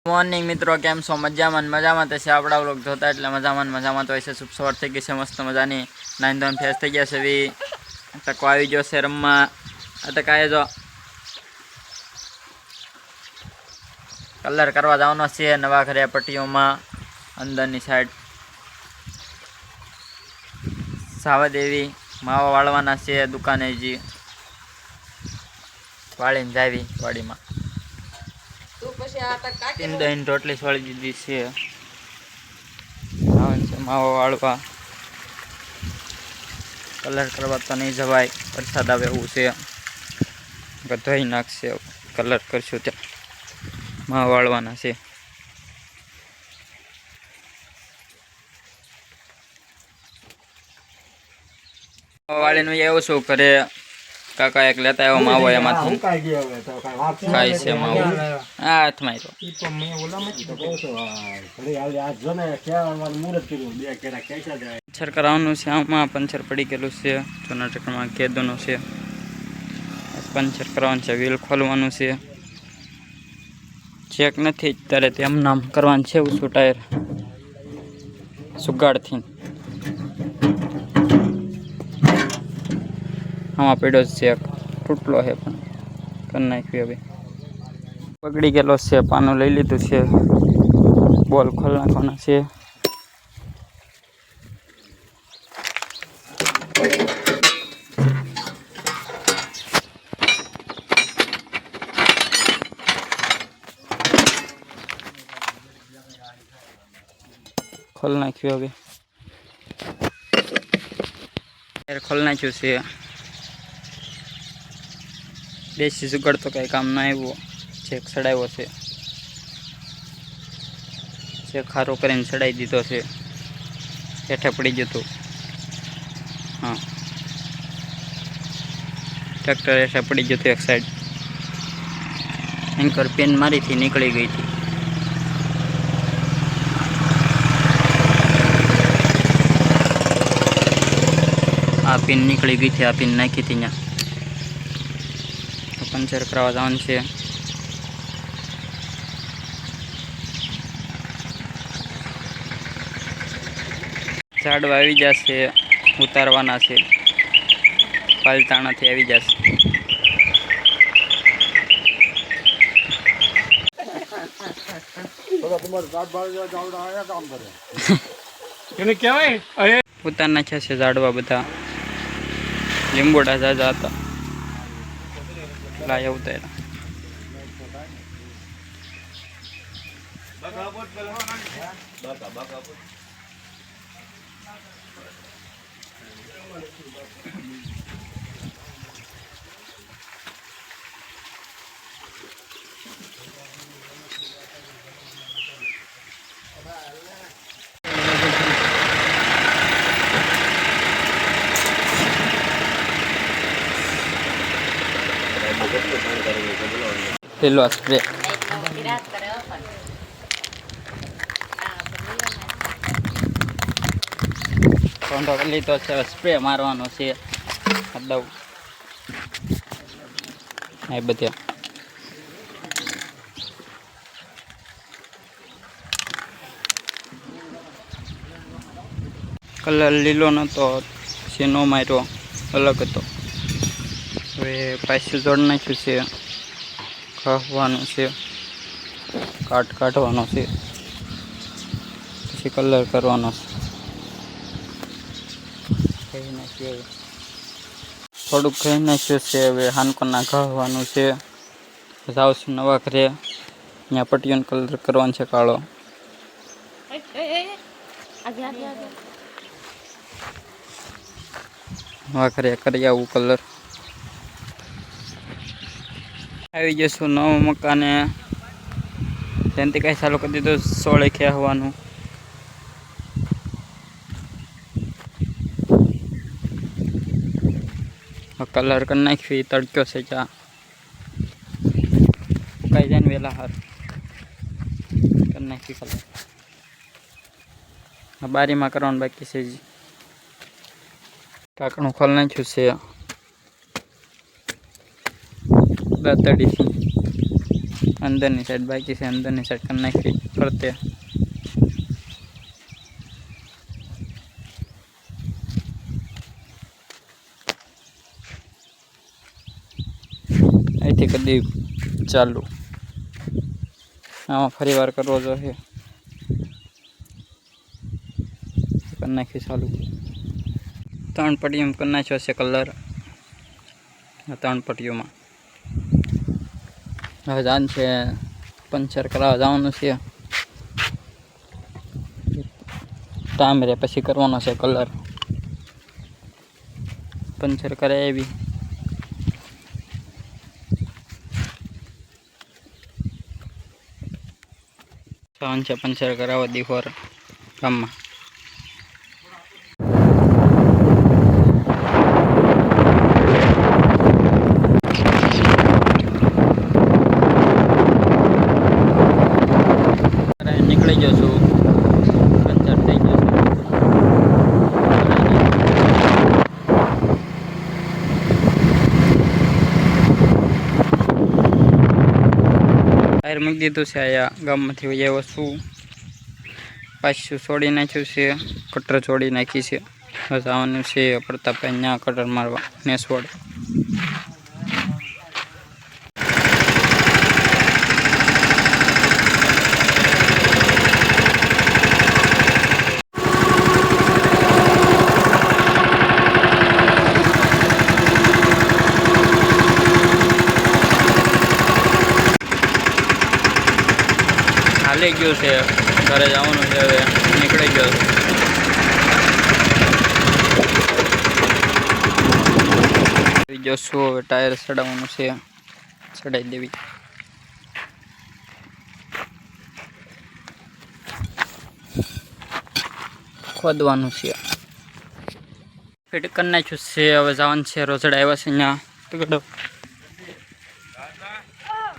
Morning મિત્રો, કેમ છો? મજામાં મજામાં થશે આપણા વ્લોગ જોતા એટલે મજામાં તો હશે. શુભ સવાર થઈ ગઈ છે, મસ્ત મજાની નાઈન ધોન ફેસ થઈ ગયા છે. એવી તકો આવી ગયો છે રમવા. અટકાય જો કલર કરવા જવાનો છે નવા ઘરે પટ્ટીઓમાં અંદરની સાઈડ. સાવધ એવી માવા વાળવાના છે દુકાને જી વાળીને જાવી વાડીમાં. દહીં રોટલી છોડી દીધી છે. માવો વાળવા કલર કરવા તો નહીં જવાય, વરસાદ આવે એવું છે. ધોઈ નાખશે, કલર કરશું ત્યાં માવો વાળવાના છે. વાળીનું એવું શું કરે કાકા, એક લેતા આવ્યો માવો, એમાંથી ખાય છે માવો. હાથમાં પંચર કરાવવાનું છે. આમાં પંચર પડી ગયેલું છે. જૂના ચક્રમાં કેદુનું છે. પંચર કરવાનું છે. વ્હીલ ખોલવાનું છે. ચેક નથી ત્યારે તેમ નામ કરવાનું છે. ઊંચું ટાયર સુગાડથી આમાં પડ્યો છે. તૂટલો છે પણ કરી નાખ્યું. હવે બગડી ગયેલો છે. પાનું લઈ લીધું છે. બોલ ખોલ નાખવાના છે. ખોલ નાખ્યું. હવે ખોલ નાખ્યું છે. દેશી જુગાડ તો કઈ કામ ના આવ્યો. ચેક ચડાવ્યો છે. ચેક ખારો કરીને ચડાવી દીધો છે. હેઠે પડી ગયું હતું. હા, ટ્રેક્ટર હેઠે પડી ગયું હતું એક સાઈડ. એન્કર પેન મારીથી નીકળી ગઈ હતી. આ પિન નીકળી ગઈ હતી. આ પિન નાખી હતી ત્યાં. પંચર કરાવવા જવાનું છે. ઝાડવા આવી જશે, ઉતારવાના છે. પાલતાણાથી આવી જશે. ઉતાર નાખ્યા છે ઝાડવા બધા. લીંબોડા ઝાઝા હતા. લાયા ઉતાર્યા. પેલો સ્પ્રે કોંડો કરી તો છે. સ્પ્રે મારવાનો છે. દવ એ બધા કલર લીલો નતો, સીનો માર્યો અલગ હતો. હવે પાછું જોડ નાખ્યું છે. કહવાનું છે. કાઢવાનો છે. પછી કલર કરવાનો છે. કહી નાખ્યું. થોડુંક કહી નાખ્યું છે. હવે હાનકોના કહવાનું છે. જાઉં છું નવા ઘરે. ત્યાં પટ્ટીઓનો કલર કરવાનો છે કાળો. નવા ઘરે કરી આવું કલર. આવી જશું નવા મકાને. ત્યાંથી કાંઈ ચાલુ કરી દીધું. 16 ખેવાનું. કલર કરી નાખ્યું. તડક્યો છે ચા કઈ જાય ને વેલા હાર કરી નાખી કલર. બારીમાં કરવાનું બાકી છે. ઢાંકણું ખોલી નાખ્યું છે દાતડીથી. अंदरनी साइड बाकी से अंदरनी साइड कर नाखी करते અહીંથી કદી ચાલુ આમાં ફરી વાર કરવો જોઈએ કરી નાખી ચાલુ 3 પટ્ટીઓમાં કરી નાખ્યો છે કલર 3 પટ્ટીઓમાં હવે જાન છે પંચર કરાવવા જવાનું છે ટાઈમ રે પછી કરવાનો છે કલર પંચર કરાવી જવાનું છે પંચર કરાવવા દીહોર ગામમાં નીકળી ગયો છું પંચર થઈ ગયો છે ટાયર મૂકી દીધું છે અહીંયા ગામમાંથી આવ્યો છું પાછું છોડી નાખ્યું છે કટર છોડી નાખી છે હવે જવાનું છે પ્રતાપભાઈ ત્યાં કટર મારવા નેસવડ હાલી ગયું છે ઘરે જવાનું છે હવે નીકળી ગયો જોશું હવે ટાયર ચડાવવાનું છે ચડાવી દેવી ખોદવાનું છે ફિટ કરી નાખ્યું છે હવે જવાનું છે રોજડા આવ્યા છે અહીંયા